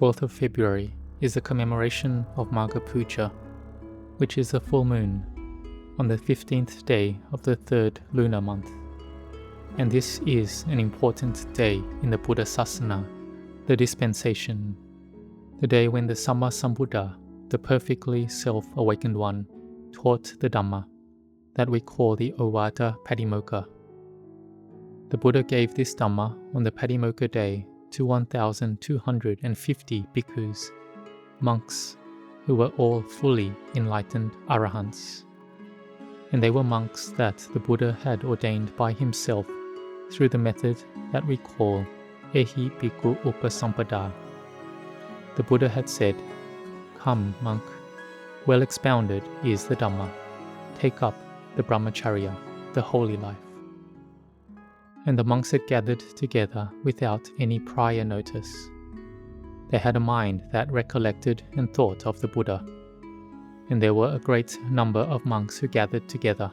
12th of February is the commemoration of Māgha Pūjā, which is a full moon, on the 15th day of the 3rd lunar month. And this is an important day in the Buddha Sasana, the dispensation, the day when the Samma Sambuddha, the perfectly self-awakened one, taught the Dhamma, that we call the Ovada Patimokkha. The Buddha gave this Dhamma on the Patimokkha day to 1,250 bhikkhus, monks, who were all fully enlightened arahants. And they were monks that the Buddha had ordained by himself through the method that we call Ehi Bhikkhu Upasampada. The Buddha had said, "Come, monk, well expounded is the Dhamma. Take up the brahmacharya, the holy life." And the monks had gathered together without any prior notice. They had a mind that recollected and thought of the Buddha. And there were a great number of monks who gathered together,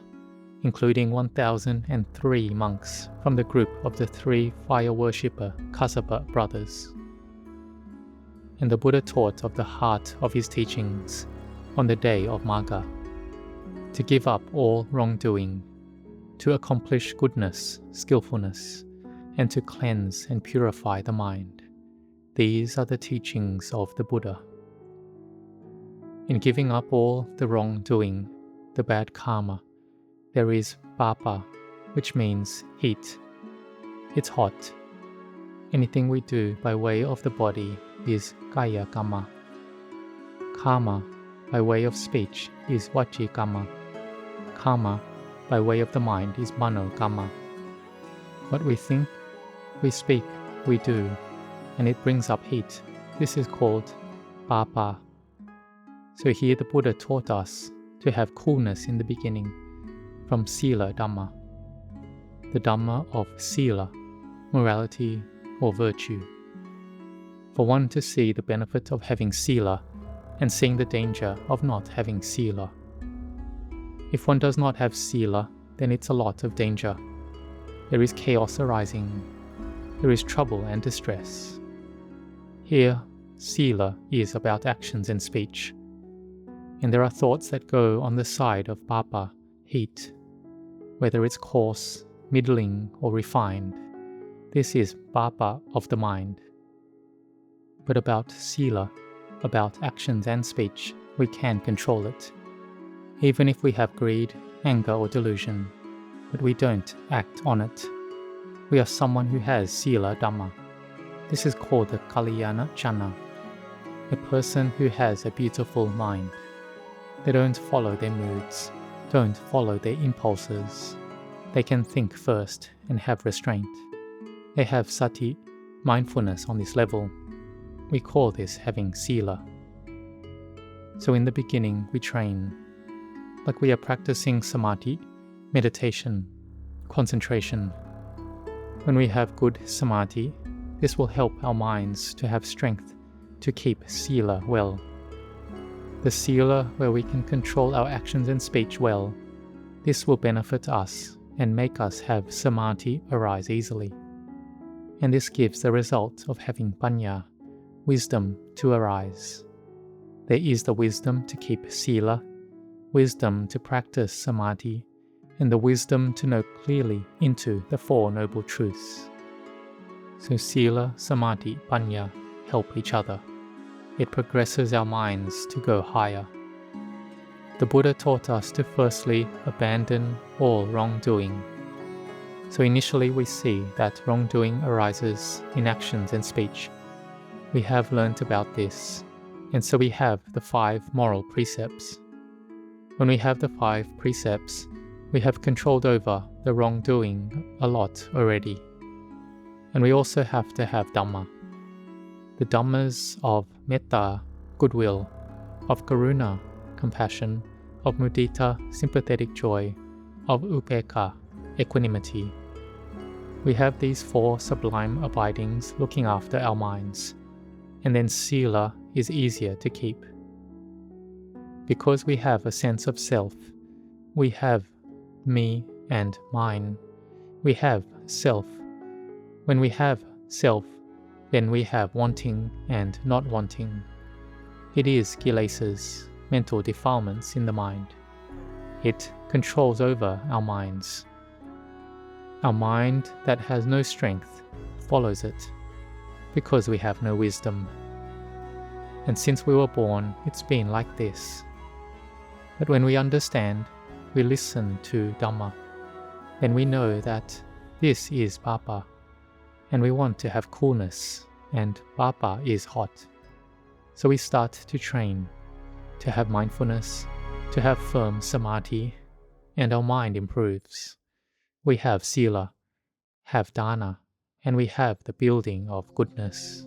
including 1,003 monks from the group of the 3 fire worshipper Kassapa brothers. And the Buddha taught of the heart of his teachings on the day of Māgha, to give up all wrongdoing, to accomplish goodness, skillfulness, and to cleanse and purify the mind. These are the teachings of the Buddha. In giving up all the wrongdoing, the bad karma, there is papa, which means heat. It's hot. Anything we do by way of the body is kaya kamma. Karma, by way of speech, is vaci kamma. Karma, by way of the mind, is mano kamma. What we think, we speak, we do, and it brings up heat. This is called papa. So here the Buddha taught us to have coolness in the beginning, from Sila Dhamma, the Dhamma of Sila, morality or virtue. For one to see the benefit of having Sila and seeing the danger of not having Sila. If one does not have Sila, then it's a lot of danger. There is chaos arising. There is trouble and distress. Here, Sila is about actions and speech. And there are thoughts that go on the side of papa, heat, whether it's coarse, middling, or refined. This is papa of the mind. But about Sila, about actions and speech, we can control it. Even if we have greed, anger, or delusion, but we don't act on it. We are someone who has Sila Dhamma. This is called the Kalyana Chana, a person who has a beautiful mind. They don't follow their moods, don't follow their impulses. They can think first and have restraint. They have sati, mindfulness on this level. We call this having Sila. So in the beginning we train, like we are practicing samadhi, meditation, concentration. When we have good samadhi, this will help our minds to have strength to keep Sila well. The Sila where we can control our actions and speech well, this will benefit us and make us have samadhi arise easily. And this gives the result of having panya, wisdom, to arise. There is the wisdom to keep Sila, wisdom to practice samadhi, and the wisdom to know clearly into the 4 noble truths. So Sila, samadhi, panya help each other. It progresses our minds to go higher. The Buddha taught us to firstly abandon all wrongdoing. So initially we see that wrongdoing arises in actions and speech. We have learnt about this, and so we have the 5 moral precepts. When we have the 5 precepts, we have controlled over the wrongdoing a lot already. And we also have to have Dhamma. The Dhammas of metta, goodwill, of karuna, compassion, of mudita, sympathetic joy, of upekkha, equanimity. We have these 4 sublime abidings looking after our minds, and then Sila is easier to keep. Because we have a sense of self, we have me and mine. We have self. When we have self, Then we have wanting and not wanting. It is kilesas, mental defilements in the mind. It controls over our minds. Our mind that has no strength follows it, because we have no wisdom. And since we were born, it's been like this. But when we understand, we listen to Dhamma, then we know that this is Papa, and we want to have coolness, and Papa is hot. So we start to train, to have mindfulness, to have firm Samadhi, and our mind improves. We have Sila, have Dana, and we have the building of goodness.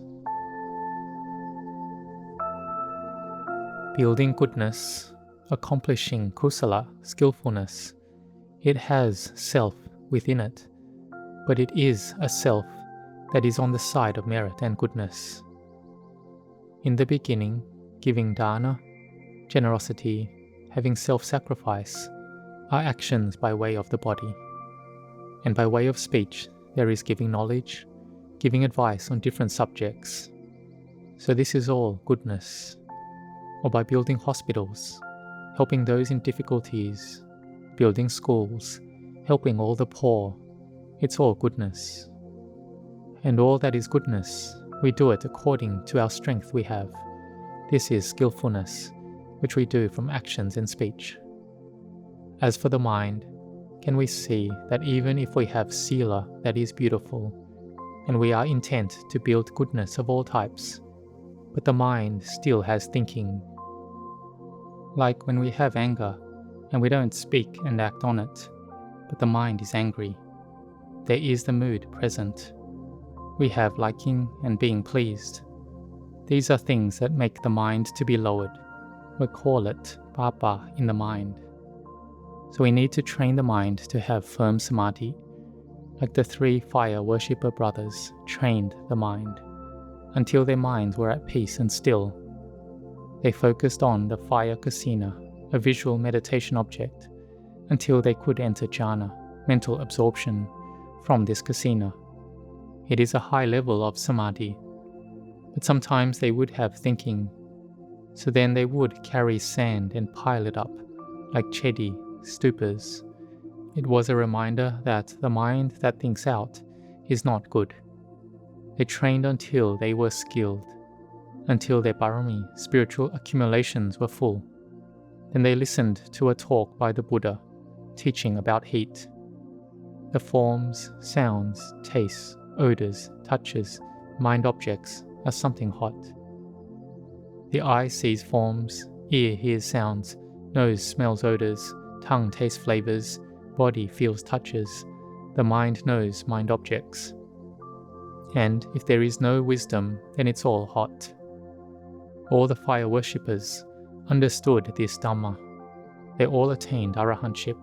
Building goodness, accomplishing kusala, skillfulness, it has self within it, but it is a self that is on the side of merit and goodness. In the beginning, giving dana, generosity, having self-sacrifice, are actions by way of the body. And by way of speech, there is giving knowledge, giving advice on different subjects. So this is all goodness. Or by building hospitals, helping those in difficulties, building schools, helping all the poor, it's all goodness. And all that is goodness, we do it according to our strength we have. This is skillfulness, which we do from actions and speech. As for the mind, can we see that even if we have sila that is beautiful, and we are intent to build goodness of all types, but the mind still has thinking. Like when we have anger, and we don't speak and act on it, but the mind is angry. There is the mood present. We have liking and being pleased. These are things that make the mind to be lowered. We call it papa in the mind. So we need to train the mind to have firm samadhi, like the 3 fire worshipper brothers trained the mind, until their minds were at peace and still. They focused on the fire kasina, a visual meditation object, until they could enter jhana, mental absorption, from this kasina. It is a high level of samadhi, but sometimes they would have thinking, so then they would carry sand and pile it up, like chedi, stupas. It was a reminder that the mind that thinks out is not good. They trained until they were skilled, until their parami, spiritual accumulations were full. Then they listened to a talk by the Buddha, teaching about heat. The forms, sounds, tastes, odors, touches, mind objects are something hot. The eye sees forms, ear hears sounds, nose smells odors, tongue tastes flavors, body feels touches, the mind knows mind objects. And if there is no wisdom, then it's all hot. All the fire worshippers understood this Dhamma. They all attained arahantship.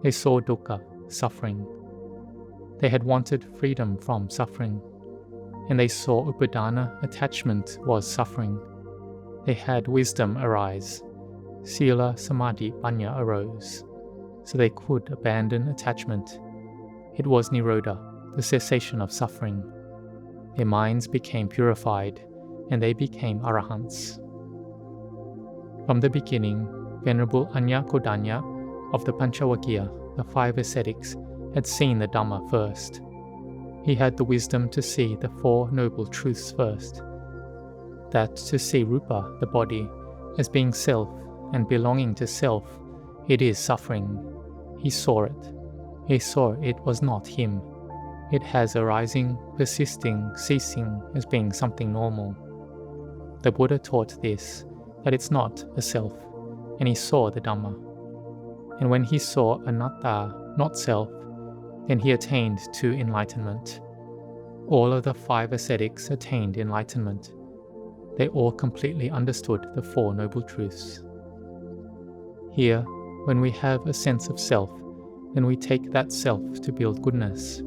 They saw dukkha, suffering. They had wanted freedom from suffering, and they saw upadana, attachment, was suffering. They had wisdom arise. Sila-Samadhi Panya arose, so they could abandon attachment. It was Nirodha, the cessation of suffering. Their minds became purified, and they became arahants. From the beginning, Venerable Anya Kodanya of the Panchavakya, the 5 ascetics, had seen the Dhamma first. He had the wisdom to see the 4 noble truths first. That to see rupa, the body, as being self and belonging to self, it is suffering. He saw it. He saw it was not him. It has arising, persisting, ceasing as being something normal. The Buddha taught this, that it's not a self, and he saw the Dhamma. And when he saw anatta, not self, then he attained to enlightenment. All of the 5 ascetics attained enlightenment. They all completely understood the 4 noble truths. Here, when we have a sense of self, then we take that self to build goodness.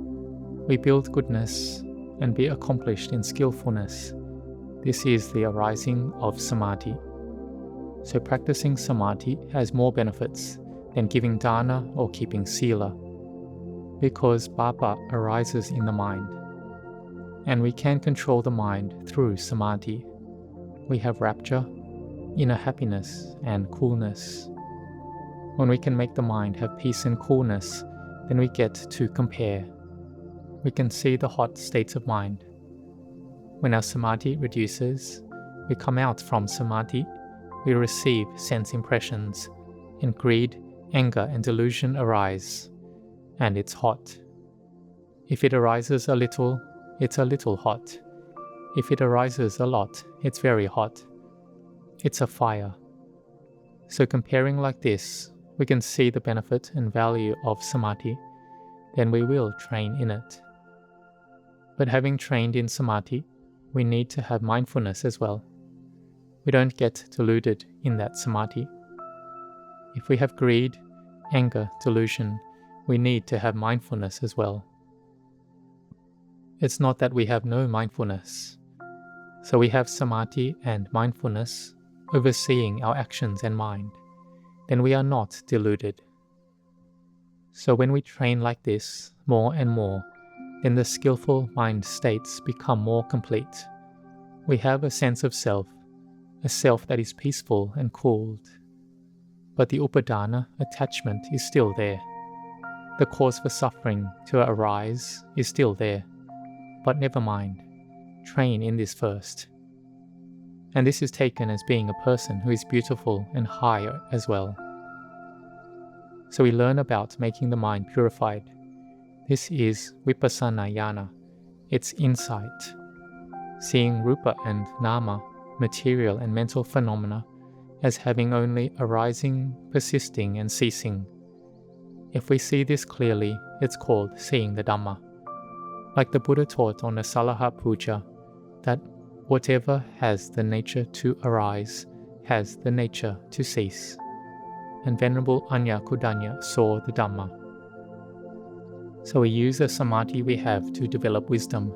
We build goodness and be accomplished in skillfulness. This is the arising of samadhi. So practicing samadhi has more benefits than giving dana or keeping sila, because papa arises in the mind. and we can control the mind through Samadhi. We have rapture, inner happiness, and coolness. When we can make the mind have peace and coolness, then we get to compare. We can see the hot states of mind. When our Samadhi reduces, we come out from Samadhi, we receive sense impressions, and greed, anger, and delusion arise, and it's hot. If it arises a little, it's a little hot. If it arises a lot, it's very hot. It's a fire. So comparing like this, we can see the benefit and value of Samadhi, then we will train in it. But having trained in Samadhi, we need to have mindfulness as well. We don't get deluded in that Samadhi. If we have greed, anger, delusion, we need to have mindfulness as well. It's not that we have no mindfulness. So we have Samadhi and mindfulness overseeing our actions and mind. Then we are not deluded. So when we train like this more and more, then the skillful mind states become more complete. We have a sense of self, a self that is peaceful and cooled. But the upadana, attachment, is still there. The cause for suffering to arise is still there. But never mind, train in this first. And this is taken as being a person who is beautiful and high as well. So we learn about making the mind purified. This is vipassana jnana, it's insight. Seeing rupa and nama, material and mental phenomena, as having only arising, persisting and ceasing. If we see this clearly, it's called seeing the Dhamma. Like the Buddha taught on the Māgha Pūjā, that whatever has the nature to arise has the nature to cease. And Venerable Anya Kudanya saw the Dhamma. So we use the Samadhi we have to develop wisdom.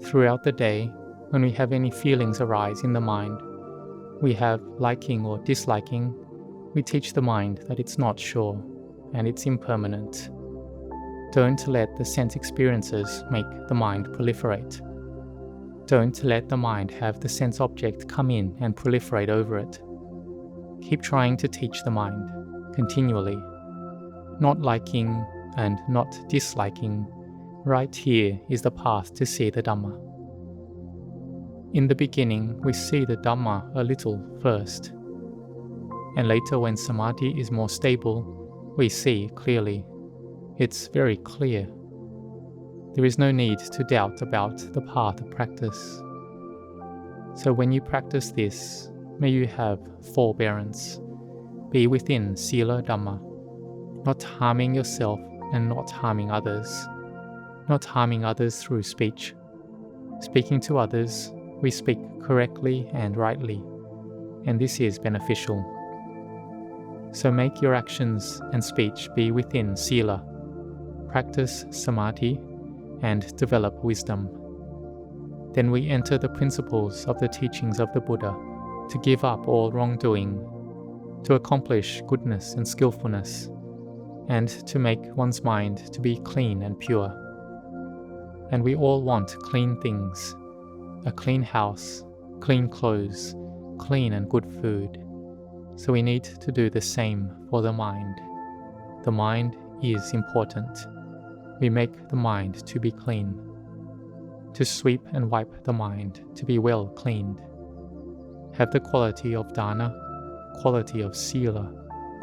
Throughout the day, when we have any feelings arise in the mind, we have liking or disliking, we teach the mind that it's not sure and it's impermanent. Don't let the sense experiences make the mind proliferate. Don't let the mind have the sense object come in and proliferate over it. Keep trying to teach the mind, continually. Not liking and not disliking, right here is the path to see the Dhamma. In the beginning, we see the Dhamma a little first. And later when Samadhi is more stable, we see clearly. It's very clear. There is no need to doubt about the path of practice. So when you practice this, may you have forbearance. Be within Sila Dhamma, not harming yourself and not harming others. Not harming others through speech. Speaking to others, we speak correctly and rightly, and this is beneficial. So make your actions and speech be within Sila. Practice Samadhi and develop wisdom. Then we enter the principles of the teachings of the Buddha to give up all wrongdoing, to accomplish goodness and skillfulness, and to make one's mind to be clean and pure. And we all want clean things, a clean house, clean clothes, clean and good food. So we need to do the same for the mind. The mind is important. We make the mind to be clean, to sweep and wipe the mind to be well cleaned. Have the quality of dana, quality of sila,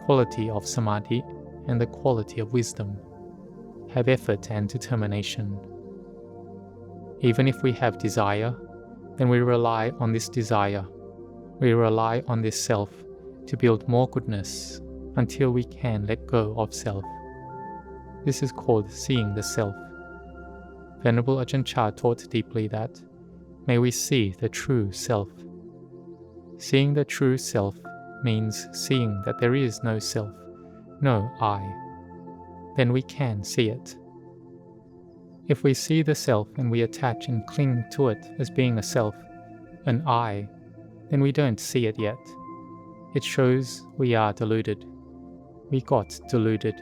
quality of samadhi, and the quality of wisdom. Have effort and determination. Even if we have desire, then we rely on this desire. We rely on this self to build more goodness until we can let go of self. This is called seeing the self. Venerable Ajahn Chah taught deeply that, may we see the true self. Seeing the true self means seeing that there is no self, no I. Then we can see it. If we see the self and we attach and cling to it as being a self, an I, then we don't see it yet. It shows we are deluded. We got deluded.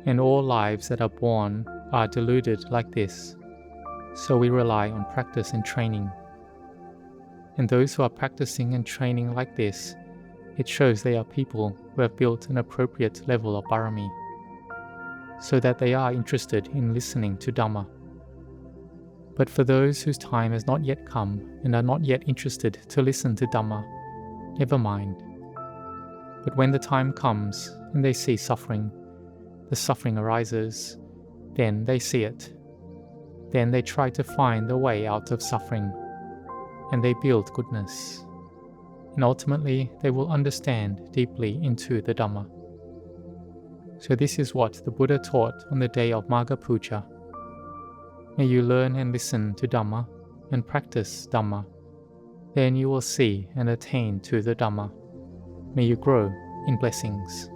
And all lives that are born are deluded like this. So we rely on practice and training. And those who are practicing and training like this, it shows they are people who have built an appropriate level of parami, so that they are interested in listening to Dhamma. But for those whose time has not yet come and are not yet interested to listen to Dhamma, never mind. But when the time comes and they see suffering, the suffering arises, then they see it. Then they try to find the way out of suffering, and they build goodness. And ultimately they will understand deeply into the Dhamma. So this is what the Buddha taught on the day of Māgha Pūjā. May you learn and listen to Dhamma and practice Dhamma. Then you will see and attain to the Dhamma. May you grow in blessings.